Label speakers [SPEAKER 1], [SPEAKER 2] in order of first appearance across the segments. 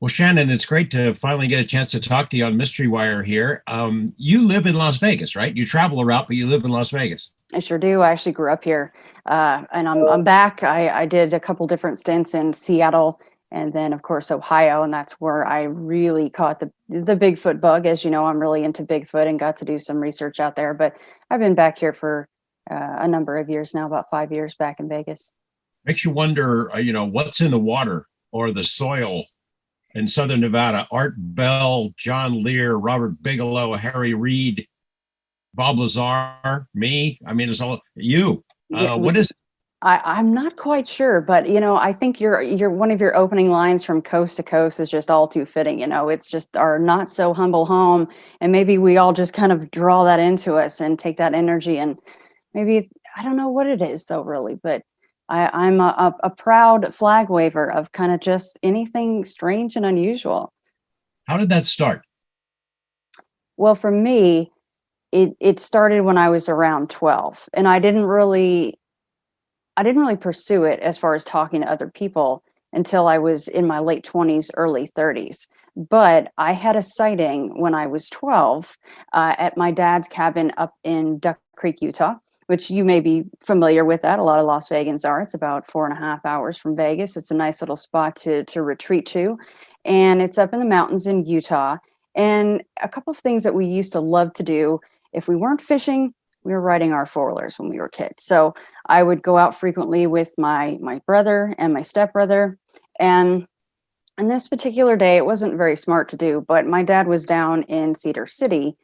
[SPEAKER 1] Well, Shannon, it's great to finally get a chance to talk to you on Mystery Wire here. You live in Las Vegas, right? You travel around, but you live in Las Vegas.
[SPEAKER 2] I sure do. I actually grew up here, and I'm back. I did a couple different stints in Seattle, and then of course Ohio, and that's where I really caught the Bigfoot bug. As you know, I'm really into Bigfoot and got to do some research out there. But I've been back here for a number of years now, about 5 years back in Vegas.
[SPEAKER 1] Makes you wonder, what's in the water or the soil in Southern Nevada. Art Bell, John Lear, Robert Bigelow, Harry Reid, Bob Lazar, me. I mean, it's all you.
[SPEAKER 2] Yeah,
[SPEAKER 1] What is
[SPEAKER 2] I'm not quite sure, but I think your one of your opening lines from Coast to Coast is just all too fitting. It's just our not so humble home, and maybe we all just kind of draw that into us and take that energy, and maybe I don't know what it is though, really, but I'm a proud flag waver of kind of just anything strange and unusual.
[SPEAKER 1] How did that start?
[SPEAKER 2] Well, for me, it started when I was around 12, and I didn't really pursue it as far as talking to other people until I was in my late 20s, early 30s. But I had a sighting when I was 12 at my dad's cabin up in Duck Creek, Utah, which you may be familiar with that. A lot of Las Vegans are. It's about 4.5 hours from Vegas. It's a nice little spot to retreat to. And it's up in the mountains in Utah. And a couple of things that we used to love to do if we weren't fishing, we were riding our four-wheelers when we were kids. So I would go out frequently with my brother and my stepbrother. And on this particular day, it wasn't very smart to do, but my dad was down in Cedar City,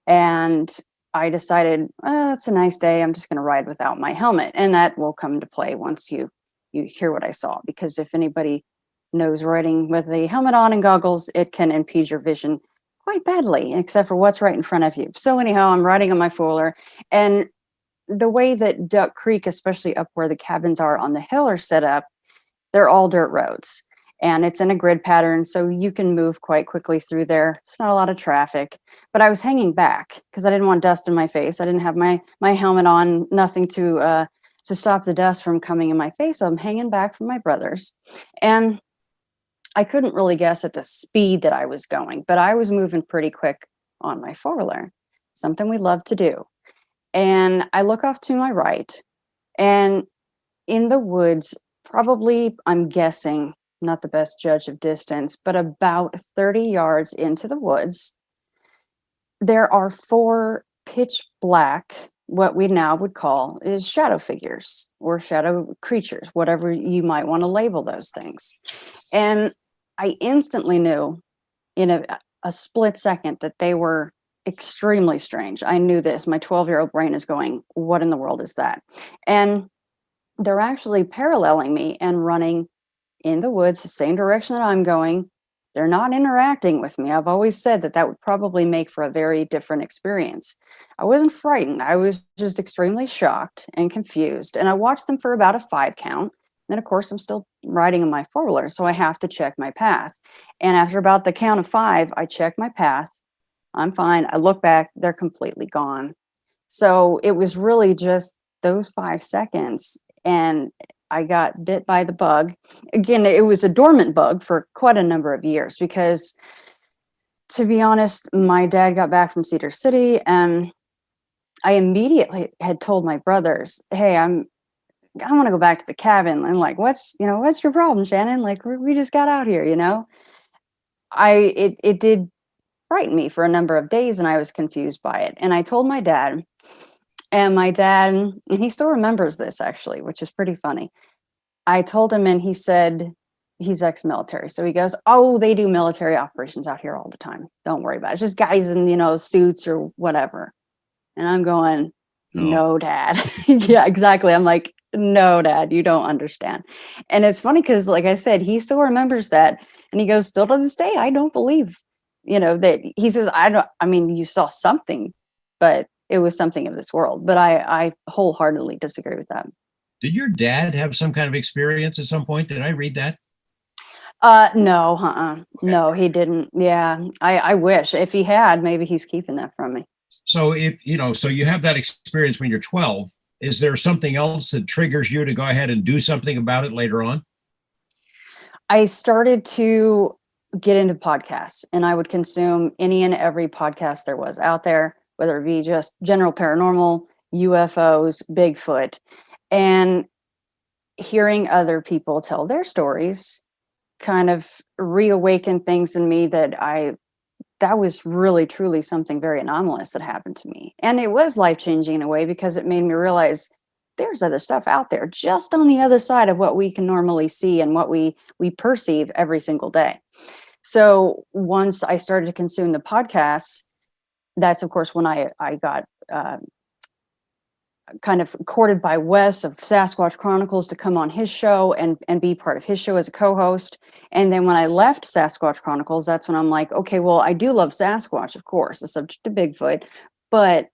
[SPEAKER 2] and I decided, it's a nice day. I'm just going to ride without my helmet, and that will come into play once you hear what I saw. Because if anybody knows riding with a helmet on and goggles, it can impede your vision quite badly, except for what's right in front of you. So anyhow, I'm riding on my four-wheeler, and the way that Duck Creek, especially up where the cabins are on the hill, are set up, they're all dirt roads. And it's in a grid pattern, so you can move quite quickly through there. It's not a lot of traffic. But I was hanging back because I didn't want dust in my face. I didn't have my helmet on, nothing to stop the dust from coming in my face. So I'm hanging back from my brothers. And I couldn't really guess at the speed that I was going, but I was moving pretty quick on my four-wheeler, something we love to do. And I look off to my right, and in the woods, probably, I'm guessing, not the best judge of distance, but about 30 yards into the woods, there are four pitch black, what we now would call is shadow figures or shadow creatures, whatever you might want to label those things. And I instantly knew in a split second that they were extremely strange. I knew this. My 12-year-old brain is going, what in the world is that? And they're actually paralleling me and running in the woods the same direction that I'm going. They're not interacting with me. I've always said that that would probably make for a very different experience. I wasn't frightened. I was just extremely shocked and confused. And I watched them for about a 5 count. Then, of course, I'm still riding on my four-wheeler, so I have to check my path. And after about the count of 5, I check my path. I'm fine. I look back, they're completely gone. So it was really just those 5 seconds, and I got bit by the bug. Again, it was a dormant bug for quite a number of years because, to be honest, my dad got back from Cedar City, and I immediately had told my brothers, hey, I want to go back to the cabin. And like, what's your problem, Shannon? Like, we just got out here, it did frighten me for a number of days, and I was confused by it. And I told my dad, and and he still remembers this actually, which is pretty funny. I told him, and he said he's ex-military. So he goes, oh, they do military operations out here all the time. Don't worry about it. It's just guys in, suits or whatever. And I'm going,
[SPEAKER 1] Oh,
[SPEAKER 2] no, Dad. Yeah, exactly. I'm like, no, Dad, you don't understand. And it's funny because, like I said, he still remembers that. And he goes, still to this day, I don't believe, that he says, I mean, you saw something, but it was something of this world. But I wholeheartedly disagree with that.
[SPEAKER 1] did your dad have some kind of experience at some point? Did I read that?
[SPEAKER 2] No,
[SPEAKER 1] Okay.
[SPEAKER 2] no, he didn't. Yeah, I wish if he had, maybe he's keeping that from me.
[SPEAKER 1] So so you have that experience when you're 12. Is there something else that triggers you to go ahead and do something about it later on?
[SPEAKER 2] I started to get into podcasts, and I would consume any and every podcast there was out there, whether it be just general paranormal, UFOs, Bigfoot, and hearing other people tell their stories kind of reawakened things in me that was really truly something very anomalous that happened to me. And it was life-changing in a way because it made me realize there's other stuff out there just on the other side of what we can normally see and what we perceive every single day. So once I started to consume the podcasts, that's of course when I got kind of courted by Wes of Sasquatch Chronicles to come on his show and be part of his show as a co-host. And then when I left Sasquatch Chronicles, that's when I'm like, okay, well, I do love Sasquatch, of course, the subject of Bigfoot, but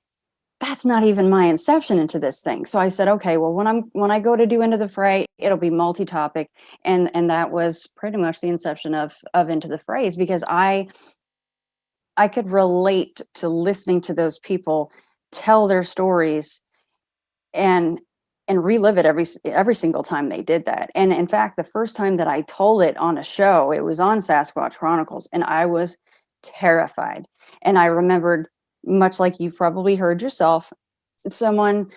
[SPEAKER 2] that's not even my inception into this thing. So I said, okay, well, when I go to do Into the Fray, it'll be multi-topic, and that was pretty much the inception of Into the Frays, because I could relate to listening to those people tell their stories and relive it every single time they did that. And in fact, the first time that I told it on a show, it was on Sasquatch Chronicles, and I was terrified. And I remembered, much like you've probably heard yourself, someone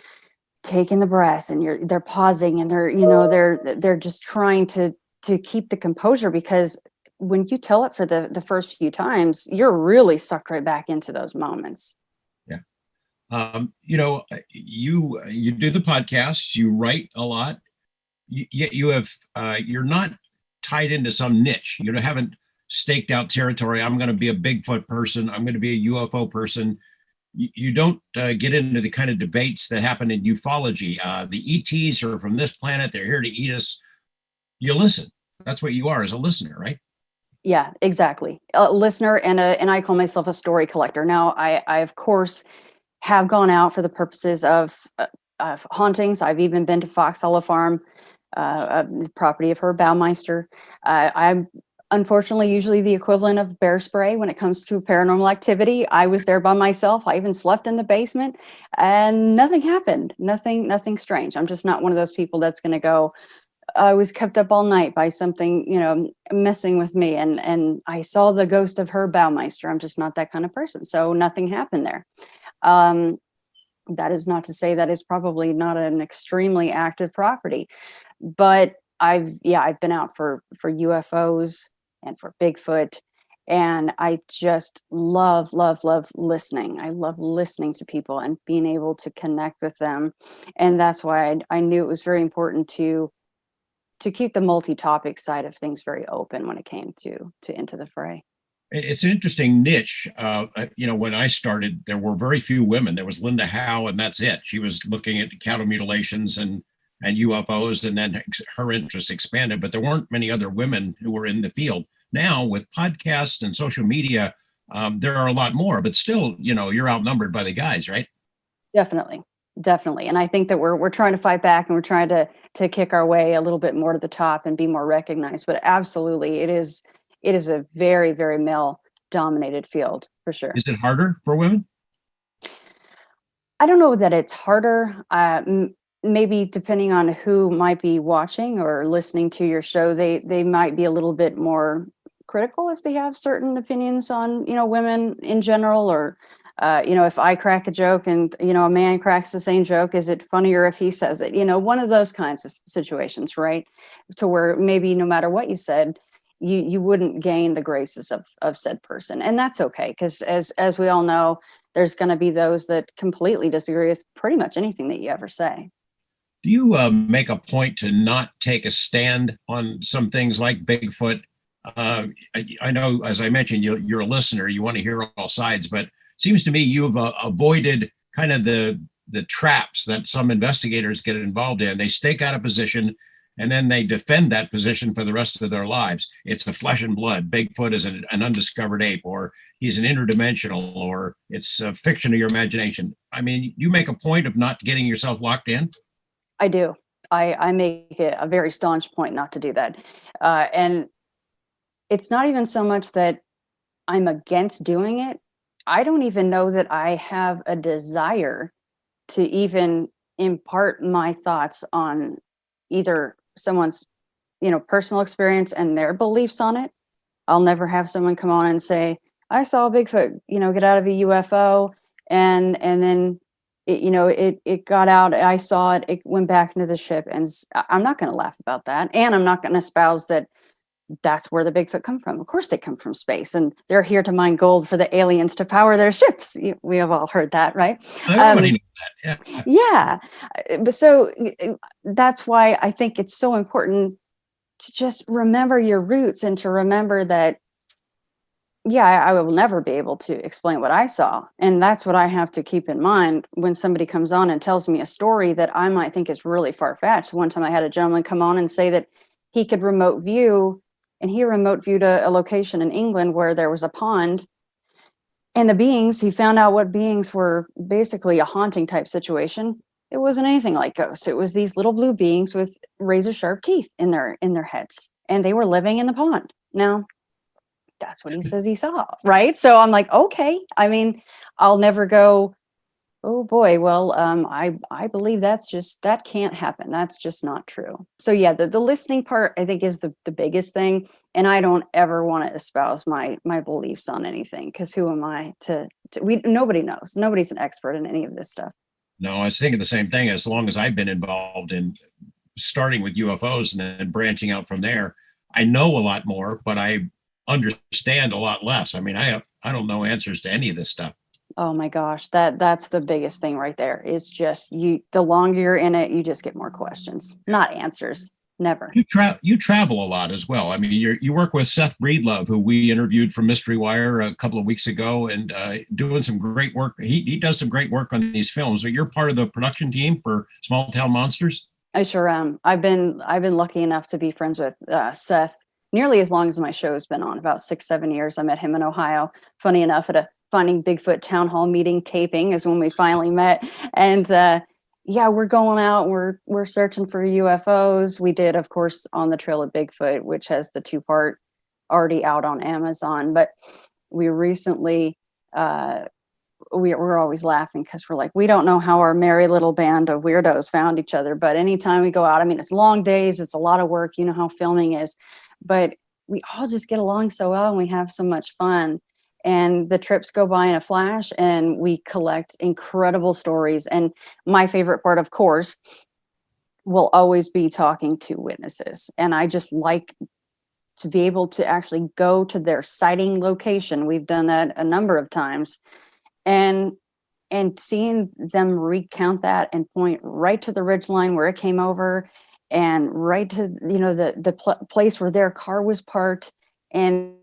[SPEAKER 2] taking the breaths, and they're pausing, and they're just trying to keep the composure, because when you tell it for the first few times, you're really sucked right back into those moments.
[SPEAKER 1] Yeah. You do the podcasts, you write a lot, yet you're not tied into some niche. You haven't staked out territory. I'm going to be a Bigfoot person. I'm going to be a UFO person. You don't get into the kind of debates that happen in ufology. The ETs are from this planet. They're here to eat us. You listen. That's what you are, as a listener, right?
[SPEAKER 2] Yeah, exactly. A listener, and I call myself a story collector. Now, I of course have gone out for the purposes of hauntings. I've even been to Fox Hollow Farm, the property of Herb Baumeister. I'm unfortunately usually the equivalent of bear spray when it comes to paranormal activity. I was there by myself. I even slept in the basement, and nothing happened. Nothing strange. I'm just not one of those people that's going to go, I was kept up all night by something, messing with me, and I saw the ghost of Herb Baumeister. I'm just not that kind of person. So nothing happened there. Um, that is not to say that it's probably not an extremely active property, but I've been out for UFOs and for Bigfoot, and I just love listening. I love listening to people and being able to connect with them, and that's why I knew it was very important to keep the multi-topic side of things very open when it came to Into the Fray.
[SPEAKER 1] It's an interesting niche. When I started, there were very few women. There was Linda Howe, and that's it. She was looking at cattle mutilations and UFOs, and then her interest expanded. But there weren't many other women who were in the field. Now, with podcasts and social media, there are a lot more. But still, you're outnumbered by the guys, right?
[SPEAKER 2] Definitely. And I think that we're trying to fight back, and we're trying to kick our way a little bit more to the top and be more recognized. But absolutely, it is a very, very male dominated field for sure.
[SPEAKER 1] Is it harder for women?
[SPEAKER 2] I don't know that it's harder. Maybe depending on who might be watching or listening to your show, they might be a little bit more critical if they have certain opinions on, women in general, or if I crack a joke and, a man cracks the same joke, is it funnier if he says it? One of those kinds of situations, right? To where maybe no matter what you said, you wouldn't gain the graces of said person. And that's okay, because as we all know, there's going to be those that completely disagree with pretty much anything that you ever say.
[SPEAKER 1] Do you make a point to not take a stand on some things like Bigfoot? I know, as I mentioned, you're a listener. You want to hear all sides, but it seems to me you've avoided kind of the traps that some investigators get involved in. They stake out a position, and then they defend that position for the rest of their lives. It's a flesh and blood. Bigfoot is an undiscovered ape, or he's an interdimensional, or it's a fiction of your imagination. I mean, you make a point of not getting yourself locked in.
[SPEAKER 2] I do. I make it a very staunch point not to do that. And it's not even so much that I'm against doing it. I don't even know that I have a desire to even impart my thoughts on either someone's, personal experience and their beliefs on it. I'll never have someone come on and say, I saw a Bigfoot, get out of a UFO, and then it got out, I saw it, it went back into the ship, and I'm not going to laugh about that, and I'm not going to espouse that that's where the Bigfoot come from. Of course they come from space, and they're here to mine gold for the aliens to power their ships. We have all heard that, right?
[SPEAKER 1] Everybody knows that. Yeah.
[SPEAKER 2] Yeah. But so that's why I think it's so important to just remember your roots, and to remember that, yeah, I will never be able to explain what I saw. And that's what I have to keep in mind when somebody comes on and tells me a story that I might think is really far-fetched. One time I had a gentleman come on and say that he could remote view, and he remote viewed a location in England where there was a pond, and the beings, he found out what beings were basically a haunting type situation. It wasn't anything like ghosts. It was these little blue beings with razor sharp teeth in their heads, and they were living in the pond. Now, that's what he says he saw, right? So I'm like, okay. I mean, I'll never go, oh boy, well, I believe that can't happen. That's just not true. So yeah, the listening part, I think, is the biggest thing. And I don't ever want to espouse my beliefs on anything, because who am I to nobody knows. Nobody's an expert in any of this stuff.
[SPEAKER 1] No, I was thinking the same thing. As long as I've been involved in starting with UFOs and then branching out from there, I know a lot more, but I understand a lot less. I mean, I don't know answers to any of this stuff.
[SPEAKER 2] Oh my gosh, that's the biggest thing right there. Is just the longer you're in it, you just get more questions, not answers. Never.
[SPEAKER 1] You travel a lot as well. I mean, you work with Seth Breedlove, who we interviewed from Mystery Wire a couple of weeks ago, and doing some great work. He does some great work on these films. But you're part of the production team for Small Town Monsters.
[SPEAKER 2] I sure am. I've been lucky enough to be friends with Seth nearly as long as my show's been on, about 6-7 years. I met him in Ohio. Funny enough, at a Finding Bigfoot town hall meeting taping is when we finally met. And yeah, we're going out, we're searching for UFOs. We did, of course, On the Trail of Bigfoot, which has the 2-part already out on Amazon. But we recently, we're always laughing because we're like, we don't know how our merry little band of weirdos found each other. But anytime we go out, I mean, it's long days, it's a lot of work, you know how filming is, but we all just get along so well, and we have so much fun. And the trips go by in a flash, and we collect incredible stories. And my favorite part, of course, will always be talking to witnesses. And I just like to be able to actually go to their sighting location. We've done that a number of times, and seeing them recount that and point right to the ridgeline where it came over, and right to the place where their car was parked, and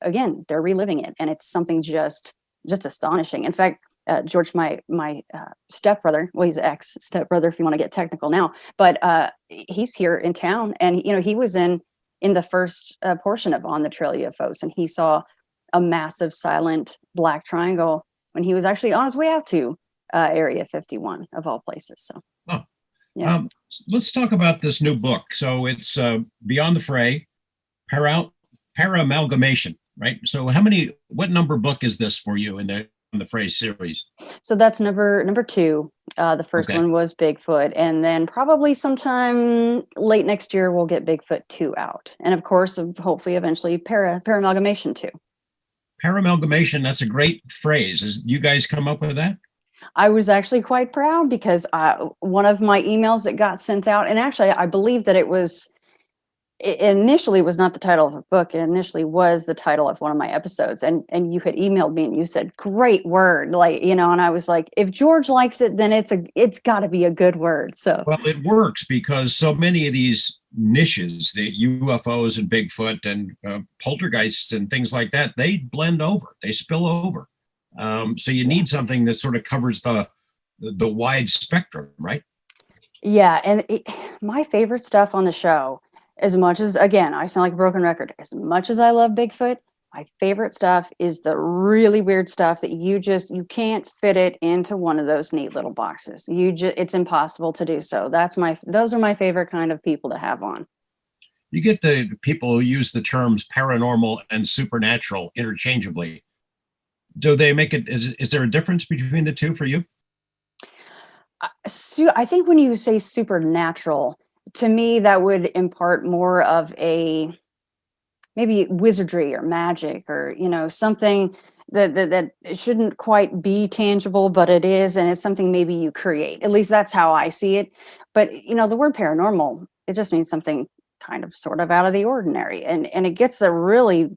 [SPEAKER 2] again, they're reliving it, and it's something just astonishing. In fact, George, my stepbrother, well, he's ex stepbrother if you want to get technical now, but he's here in town, and he was in the first portion of On the Trail UFOs, and he saw a massive silent black triangle when he was actually on his way out to Area 51 of all places. So,
[SPEAKER 1] oh.
[SPEAKER 2] Yeah.
[SPEAKER 1] Let's talk about this new book. So it's Beyond the Fray, Para-amalgamation, right? So what number book is this for you in the Fray series?
[SPEAKER 2] So that's number 2. The first one was Bigfoot, and then probably sometime late next year we'll get Bigfoot 2 out, and of course, hopefully, eventually, Para-amalgamation 2.
[SPEAKER 1] Para-amalgamation, that's a great phrase. You guys come up with that?
[SPEAKER 2] I was actually quite proud, because one of my emails that got sent out, and actually I believe that it initially was not the title of a book. It initially was the title of one of my episodes, and you had emailed me and you said, great word, and I was like, if George likes it, then it's got to be a good word. So,
[SPEAKER 1] well, it works because so many of these niches, the UFOs and Bigfoot and poltergeists and things like that, they blend over, they spill over. So you need something that sort of covers the wide spectrum, right?
[SPEAKER 2] Yeah, and my favorite stuff on the show, as much as, again, I sound like a broken record, as much as I love Bigfoot, my favorite stuff is the really weird stuff that you can't fit it into one of those neat little boxes. It's impossible to do so. Those are my favorite kind of people to have on.
[SPEAKER 1] You get the people who use the terms paranormal and supernatural interchangeably. Do they make it? Is there a difference between the two for you?
[SPEAKER 2] I think when you say supernatural, to me, that would impart more of a maybe wizardry or magic, or something that it shouldn't quite be tangible, but it is, and it's something maybe you create. At least that's how I see it. But the word paranormal, it just means something kind of sort of out of the ordinary, and it gets a really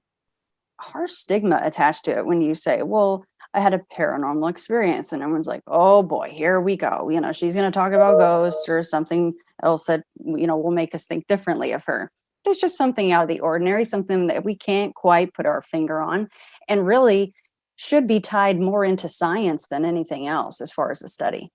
[SPEAKER 2] harsh stigma attached to it when you say, well, I had a paranormal experience, and everyone's like, oh boy, here we go, she's going to talk about ghosts or something else that will make us think differently of her. There's just something out of the ordinary, something that we can't quite put our finger on, and really should be tied more into science than anything else as far as the study.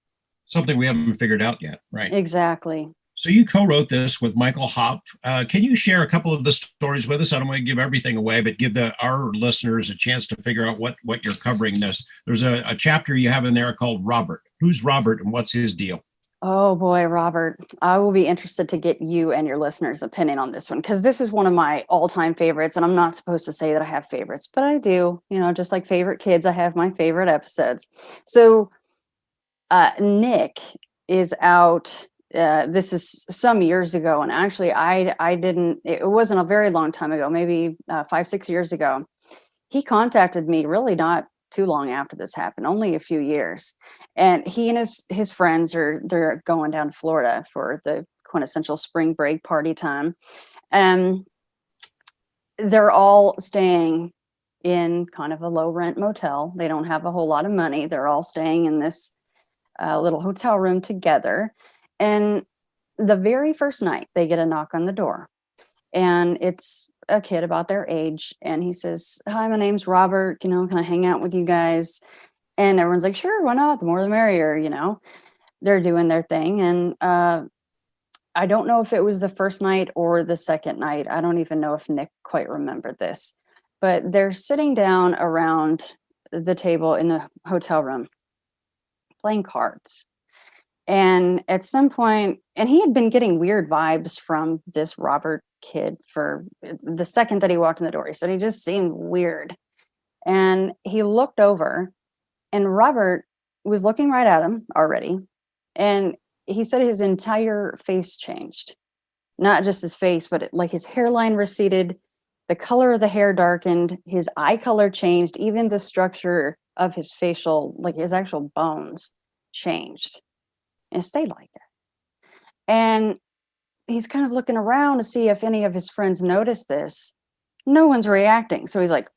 [SPEAKER 1] Something we haven't figured out yet, right?
[SPEAKER 2] Exactly.
[SPEAKER 1] So you co-wrote this with Michael Hopf. Can you share a couple of the stories with us? I don't want to give everything away, but give our listeners a chance to figure out what you're covering this. There's a chapter you have in there called Robert. Who's Robert and what's his deal?
[SPEAKER 2] Oh boy, Robert, I will be interested to get you and your listeners' opinion on this one, because this is one of my all-time favorites, and I'm not supposed to say that I have favorites, but I do. Just like favorite kids, I have my favorite episodes. So Nick is out. This is some years ago, and actually, I didn't. It wasn't a very long time ago, maybe 5-6 years ago. He contacted me really not too long after this happened, only a few years, and he and his friends they're going down to Florida for the quintessential spring break party time, and they're all staying in kind of a low rent motel. They don't have a whole lot of money. They're all staying in this little hotel room together. And the very first night, they get a knock on the door, and it's a kid about their age. And he says, "Hi, my name's Robert. Can I hang out with you guys?" And everyone's like, "Sure, why not? The more the merrier." They're doing their thing. And I don't know if it was the first night or the second night. I don't even know if Nick quite remembered this, but they're sitting down around the table in the hotel room playing cards. And at some point, and he had been getting weird vibes from this Robert kid for the second that he walked in the door. He said he just seemed weird. And he looked over, and Robert was looking right at him already. And he said his entire face changed. Not just his face, but like his hairline receded, the color of the hair darkened, his eye color changed, even the structure of his facial, like his actual bones, changed. And it stayed like that. And he's kind of looking around to see if any of his friends noticed this. No one's reacting. So he's like,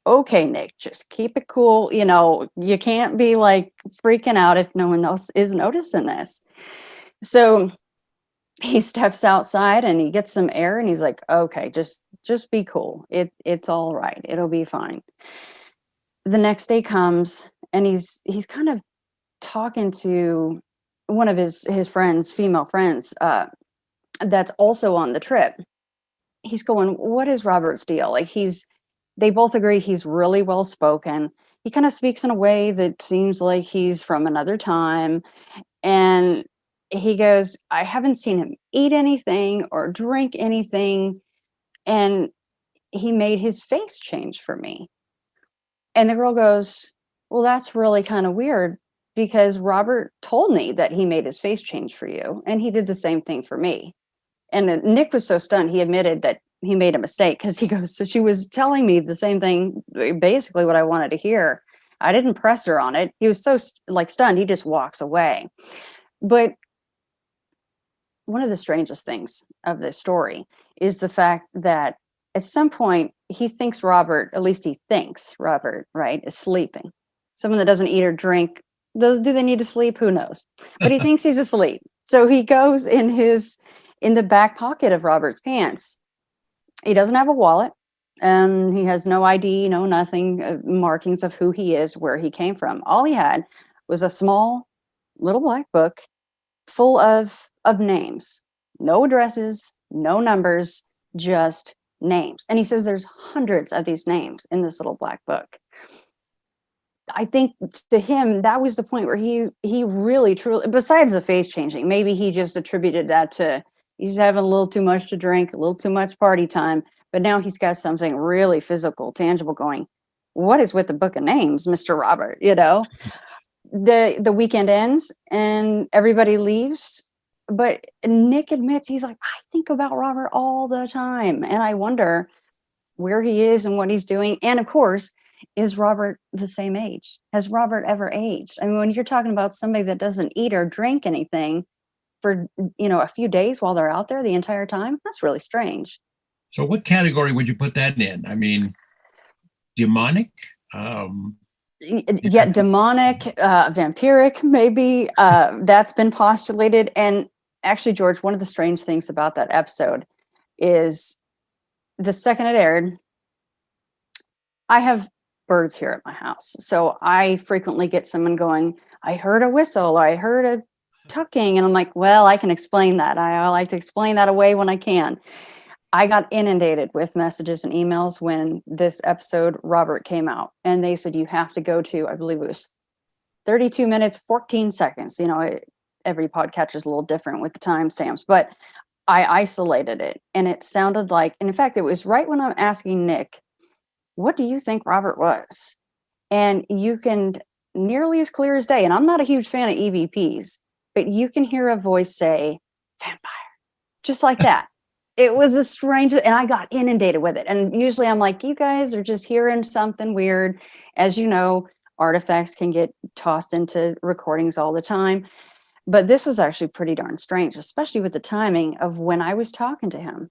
[SPEAKER 2] "Okay, Nick, just keep it cool. You can't be like freaking out if no one else is noticing this." So he steps outside and he gets some air, and he's like, "Okay, just be cool. It's all right. It'll be fine." The next day comes, and he's kind of talking to one of his friends, female friends, that's also on the trip. He's going, "What is Robert's deal?" Like they both agree he's really well spoken. He kind of speaks in a way that seems like he's from another time. And he goes, "I haven't seen him eat anything or drink anything." And he made his face change for me. And the girl goes, "Well, that's really kind of weird, because Robert told me that he made his face change for you, and he did the same thing for me." And then Nick was so stunned, he admitted that he made a mistake, because he goes, "So she was telling me the same thing, basically what I wanted to hear. I didn't press her on it." He was so stunned, he just walks away. But one of the strangest things of this story is the fact that at some point he thinks Robert, at least he thinks Robert, right, is sleeping. Someone that doesn't eat or drink, do they need to sleep? Who knows? But he thinks he's asleep. So he goes in the back pocket of Robert's pants. He doesn't have a wallet, and he has no ID, no nothing, markings of who he is, where he came from. All he had was a small little black book full of names, no addresses, no numbers, just names. And he says there's hundreds of these names in this little black book. I think to him, that was the point where he really, truly, besides the face changing, maybe he just attributed that to he's having a little too much to drink, a little too much party time. But now he's got something really physical, tangible going. What is with the book of names, Mr. Robert? The weekend ends and everybody leaves but Nick admits, he's like, I think about Robert all the time. And I wonder where he is and what he's doing. And of course, is Robert the same age? Has Robert ever aged? I mean, when you're talking about somebody that doesn't eat or drink anything for, a few days while they're out there the entire time, that's really strange.
[SPEAKER 1] So what category would you put that in? I mean, demonic?
[SPEAKER 2] Yeah, demonic, vampiric, maybe. That's been postulated. And actually, George, one of the strange things about that episode is the second it aired, I have birds here at my house. So I frequently get someone going, I heard a whistle, or I heard a tucking. And I'm like, well, I can explain that. I like to explain that away when I can. I got inundated with messages and emails when this episode, Robert, came out. And they said, you have to go to, I believe it was 32 minutes, 14 seconds. Every podcatcher is a little different with the timestamps, but I isolated it. And it sounded like, and in fact, it was right when I'm asking Nick, what do you think Robert was? And you can, nearly as clear as day, and I'm not a huge fan of EVPs, but you can hear a voice say, vampire, just like that. It was the strangest, and I got inundated with it. And usually I'm like, you guys are just hearing something weird. As you know, artifacts can get tossed into recordings all the time. But this was actually pretty darn strange, especially with the timing of when I was talking to him.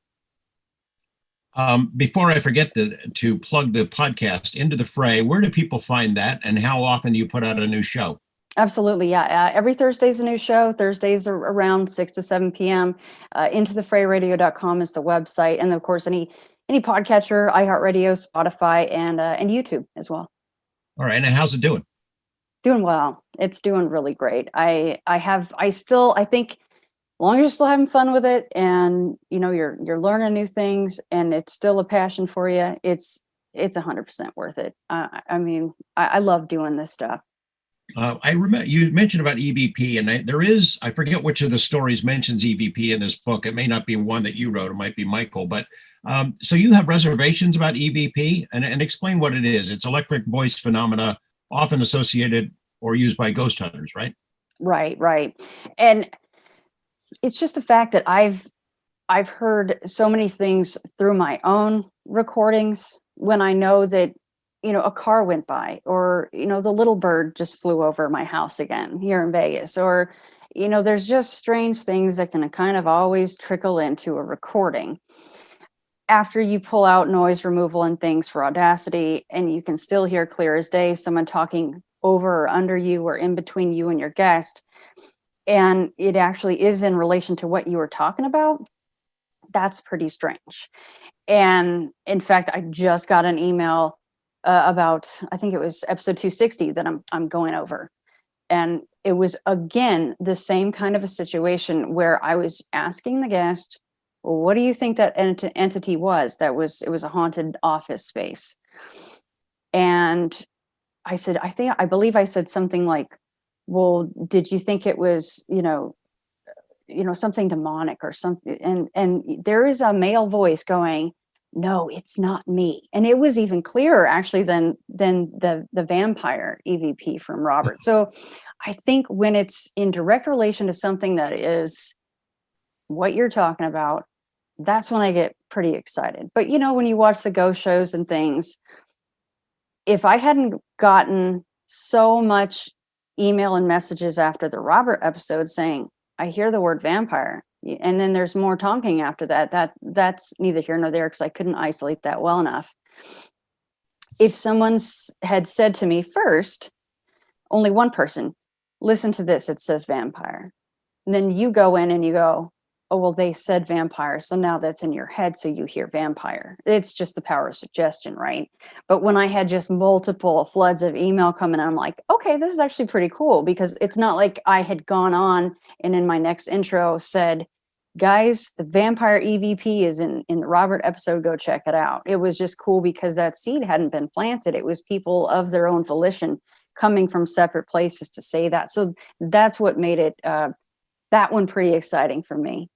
[SPEAKER 1] Before I forget to plug the podcast Into the Fray, where do people find that, and how often do you put out a new show?
[SPEAKER 2] Absolutely, yeah. Every Thursday is a new show. Thursdays are around 6 to 7 p.m. Intothefrayradio.com is the website, and of course, any podcatcher, iHeartRadio, Spotify, and YouTube as well.
[SPEAKER 1] All right, and how's it doing?
[SPEAKER 2] Doing well. It's doing really great. I think, as long as you're still having fun with it, and you're learning new things, and it's still a passion for you, it's 100% worth it. I love doing this stuff.
[SPEAKER 1] I remember you mentioned about EVP, and there is, I forget which of the stories mentions EVP in this book. It may not be one that you wrote, it might be Michael, but so you have reservations about EVP, and explain what it is. It's electric voice phenomena, often associated or used by ghost hunters, right?
[SPEAKER 2] Right. And it's just the fact that I've heard so many things through my own recordings when I know that a car went by, or the little bird just flew over my house again here in Vegas, or there's just strange things that can kind of always trickle into a recording after you pull out noise removal and things for Audacity, and you can still hear clear as day someone talking over or under you or in between you and your guest, and it actually is in relation to what you were talking about. That's pretty strange. And in fact, I just got an email about, I think it was episode 260 that I'm going over. And it was, again, the same kind of a situation where I was asking the guest, well, what do you think that entity was? It was a haunted office space. And I said, I believe I said something like, well, did you think it was, something demonic or something? And there is a male voice going, no, it's not me. And it was even clearer actually than the vampire EVP from Robert. So I think when it's in direct relation to something that is what you're talking about, that's when I get pretty excited. But when you watch the ghost shows and things, if I hadn't gotten so much email and messages after the Robert episode saying, I hear the word vampire, and then there's more talking after that's neither here nor there, because I couldn't isolate that well enough. If someone had said to me first, only one person, listen to this, it says vampire. And then you go in and you go, oh, well, they said vampire, so now that's in your head, so you hear vampire. It's just the power of suggestion, right? But when I had just multiple floods of email coming, I'm like, okay, this is actually pretty cool, because it's not like I had gone on and in my next intro said, guys, the vampire EVP is in the Robert episode, go check it out. It was just cool because that seed hadn't been planted. It was people of their own volition coming from separate places to say that. So that's what made it, that one pretty exciting for me.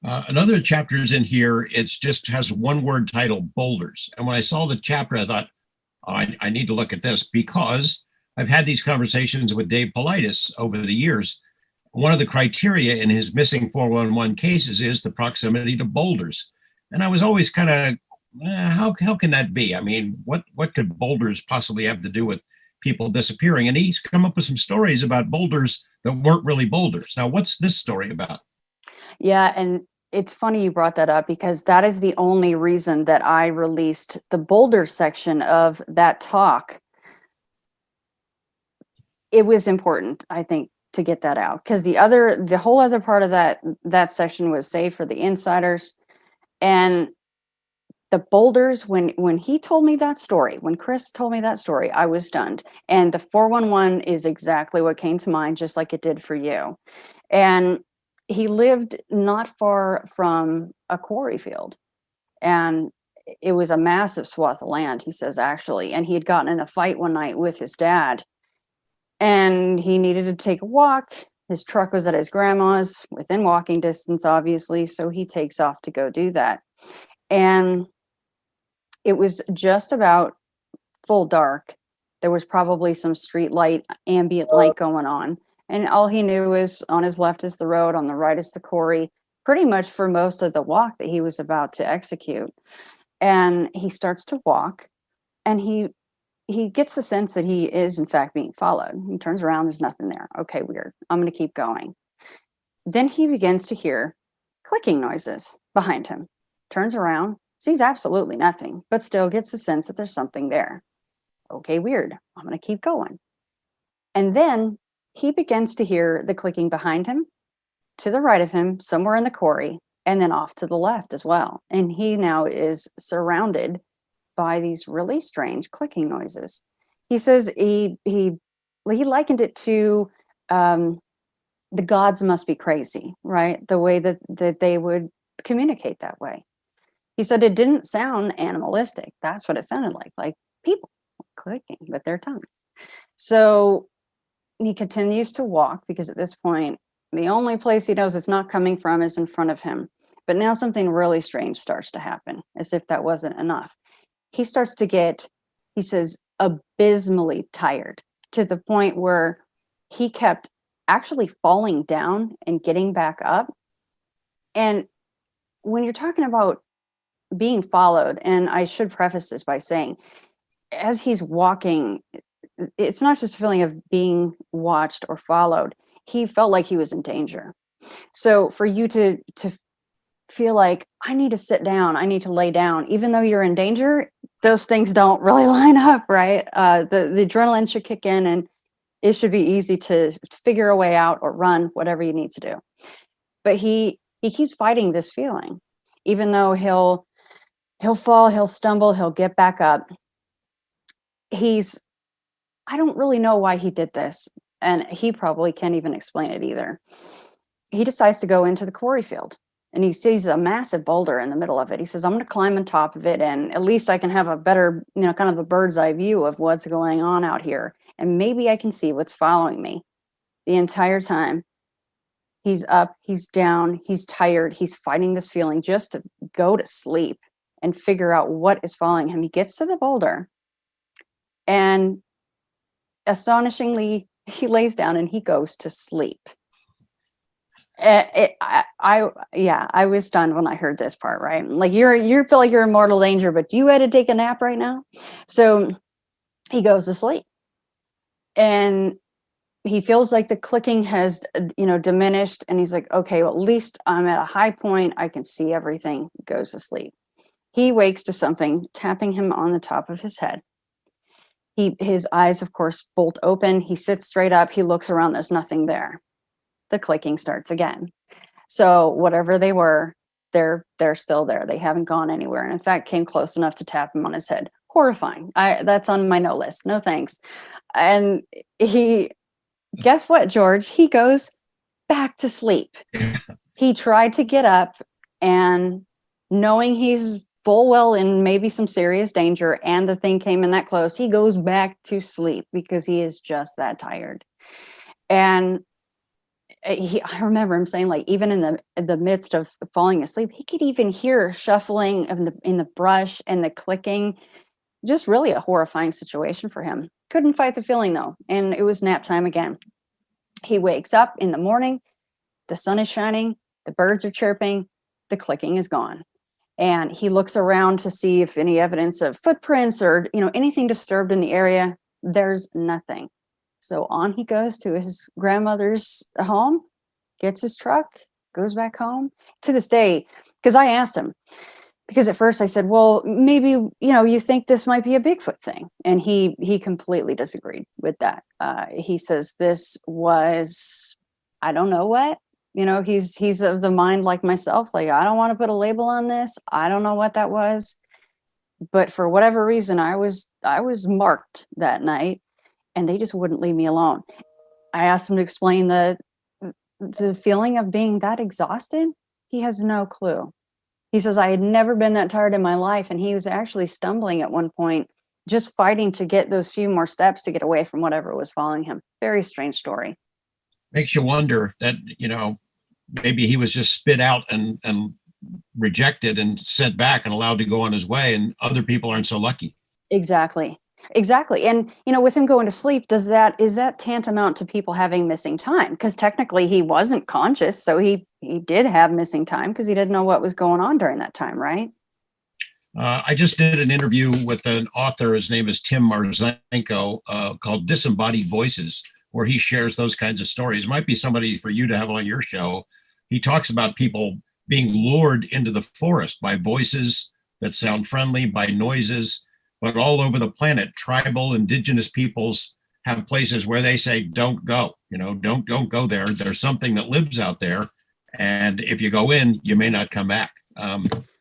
[SPEAKER 1] Another chapter's in here, it's just has one word title, boulders. And when I saw the chapter, I thought, oh, I need to look at this, because I've had these conversations with Dave Politis over the years. one of the criteria in his missing 411 cases is the proximity to boulders. And I was always kind of, how can that be? I mean, what could boulders possibly have to do with people disappearing? And he's come up with some stories about boulders that weren't really boulders. Now, what's this story about?
[SPEAKER 2] Yeah, and it's funny you brought that up because that is the only reason that I released the boulder section of that talk. It was important, I think, to get that out because the whole other part of that section was saved for the insiders. And the boulders, when he told me that story, when Chris told me that story, I was stunned. And the 411 is exactly what came to mind, just like it did for you. And he lived not far from a quarry field. And it was a massive swath of land, he says, actually. And he had gotten in a fight one night with his dad. And he needed to take a walk. His truck was at his grandma's, within walking distance, obviously. So he takes off to go do that. And it was just about full dark. There was probably some street light, ambient light going on. And all he knew was on his left is the road, on the right is the quarry, pretty much for most of the walk that he was about to execute. And he starts to walk and he gets the sense that he is in fact being followed. He turns around, there's nothing there. Okay, weird. I'm going to keep going. Then he begins to hear clicking noises behind him. Turns around, sees absolutely nothing, but still gets the sense that there's something there. Okay, weird. I'm going to keep going. And then he begins to hear the clicking behind him, to the right of him, somewhere in the quarry, and then off to the left as well. And he now is surrounded by these really strange clicking noises. He says he likened it to the gods must be crazy, right? The way that they would communicate that way. He said it didn't sound animalistic. That's what it sounded like people clicking with their tongues. So he continues to walk because at this point, the only place he knows it's not coming from is in front of him. But now something really strange starts to happen, as if that wasn't enough. He starts to get, he says, abysmally tired to the point where he kept actually falling down and getting back up. And when you're talking about being followed, and I should preface this by saying, as he's walking, it's not just a feeling of being watched or followed. He felt like he was in danger. So for you to feel like I need to sit down, I need to lay down, even though you're in danger, those things don't really line up, right? The adrenaline should kick in, and it should be easy to figure a way out or run, whatever you need to do. But he keeps fighting this feeling, even though he'll fall, he'll stumble, he'll get back up. I don't really know why he did this, and he probably can't even explain it either. He decides to go into the quarry field, and he sees a massive boulder in the middle of it. He says, I'm going to climb on top of it, and at least I can have a better, kind of a bird's eye view of what's going on out here, and maybe I can see what's following me. The entire time, he's up, he's down, he's tired, he's fighting this feeling just to go to sleep and figure out what is following him. He gets to the boulder, and astonishingly, he lays down and he goes to sleep. I was stunned when I heard this part, right? Like you feel like you're in mortal danger, but do you had to take a nap right now? So he goes to sleep, and he feels like the clicking has, diminished, and he's like, okay, well, at least I'm at a high point. I can see everything. Goes to sleep. He wakes to something tapping him on the top of his head. His eyes, of course, bolt open. He sits straight up. He looks around. There's nothing there. The clicking starts again. So whatever they were, they're still there. They haven't gone anywhere. And in fact, came close enough to tap him on his head. Horrifying. That's on my no list. No thanks. And guess what, George? He goes back to sleep. He tried to get up, and knowing he's full well in maybe some serious danger and the thing came in that close, he goes back to sleep because he is just that tired. And I remember him saying, like, even in the midst of falling asleep, he could even hear shuffling in the brush and the clicking. Just really a horrifying situation for him. Couldn't fight the feeling though, and it was nap time again. He wakes up in the morning, the sun is shining, the birds are chirping, the clicking is gone. And he looks around to see if any evidence of footprints or, anything disturbed in the area. There's nothing. So on he goes to his grandmother's home, gets his truck, goes back home. To this day, because I asked him, because at first I said, well, maybe, you think this might be a Bigfoot thing. And he completely disagreed with that. He says this was, I don't know what, he's of the mind like myself. Like, I don't want to put a label on this. I don't know what that was. But for whatever reason, I was marked that night, and they just wouldn't leave me alone. I asked him to explain the feeling of being that exhausted. He has no clue. He says, I had never been that tired in my life. And he was actually stumbling at one point, just fighting to get those few more steps to get away from whatever was following him. Very strange story.
[SPEAKER 1] Makes you wonder that, maybe he was just spit out and rejected and sent back and allowed to go on his way, and other people aren't so lucky.
[SPEAKER 2] Exactly. And, with him going to sleep, is that tantamount to people having missing time? Because technically he wasn't conscious. So he did have missing time because he didn't know what was going on during that time, right?
[SPEAKER 1] I just did an interview with an author. His name is Tim Marzenko, called Disembodied Voices, where he shares those kinds of stories. Might be somebody for you to have on your show. He talks about people being lured into the forest by voices that sound friendly, by noises. But all over the planet, tribal, indigenous peoples have places where they say, don't go, don't go there. There's something that lives out there. And if you go in, you may not come back.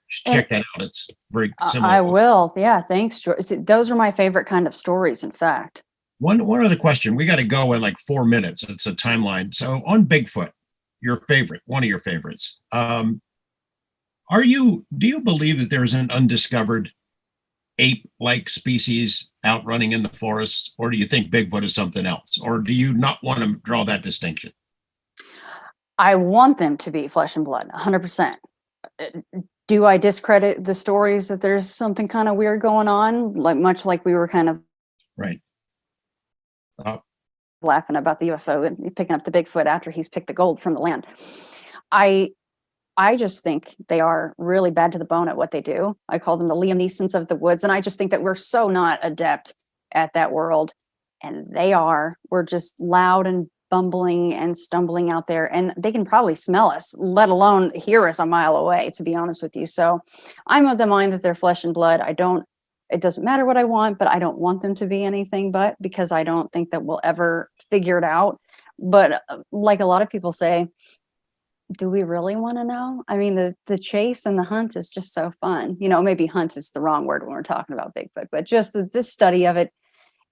[SPEAKER 1] Check that out. It's very similar.
[SPEAKER 2] I will. Yeah. Thanks, George. Those are my favorite kind of stories, in fact.
[SPEAKER 1] One other question. We got to go in like 4 minutes. It's a timeline. So on Bigfoot, one of your favorites. Do you believe that there's an undiscovered ape-like species out running in the forests, or do you think Bigfoot is something else, or do you not want to draw that distinction?
[SPEAKER 2] I want them to be flesh and blood, 100%. Do I discredit the stories that there's something kind of weird going on, much like we were kind of
[SPEAKER 1] right
[SPEAKER 2] laughing about the UFO and picking up the Bigfoot after he's picked the gold from the land? I just think they are really bad to the bone at what they do. I call them the Liam Neesons of the woods. And I just think that we're so not adept at that world. And we're just loud and bumbling and stumbling out there. And they can probably smell us, let alone hear us a mile away, to be honest with you. So I'm of the mind that they're flesh and blood. It doesn't matter what I want, but I don't want them to be anything but, because I don't think that we'll ever figure it out. But like a lot of people say, do we really want to know? I mean, the chase and the hunt is just so fun. Maybe hunt is the wrong word when we're talking about Bigfoot, but just this study of it,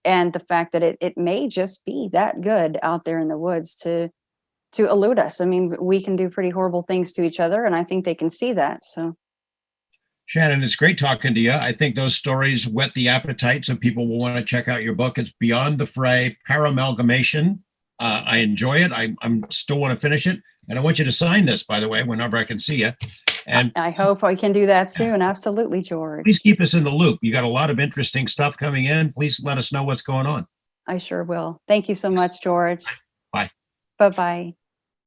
[SPEAKER 2] and the fact that it may just be that good out there in the woods to elude us. I mean, we can do pretty horrible things to each other, and I think they can see that. So,
[SPEAKER 1] Shannon, it's great talking to you. I think those stories whet the appetite, so people will want to check out your book. It's Beyond the Fray, Paramalgamation. I enjoy it. I'm still want to finish it. And I want you to sign this, by the way, whenever I can see you. And
[SPEAKER 2] I hope I can do that soon. Absolutely, George.
[SPEAKER 1] Please keep us in the loop. You got a lot of interesting stuff coming in. Please let us know what's going on.
[SPEAKER 2] I sure will. Thank you so much, George.
[SPEAKER 1] Bye.
[SPEAKER 2] Bye-bye.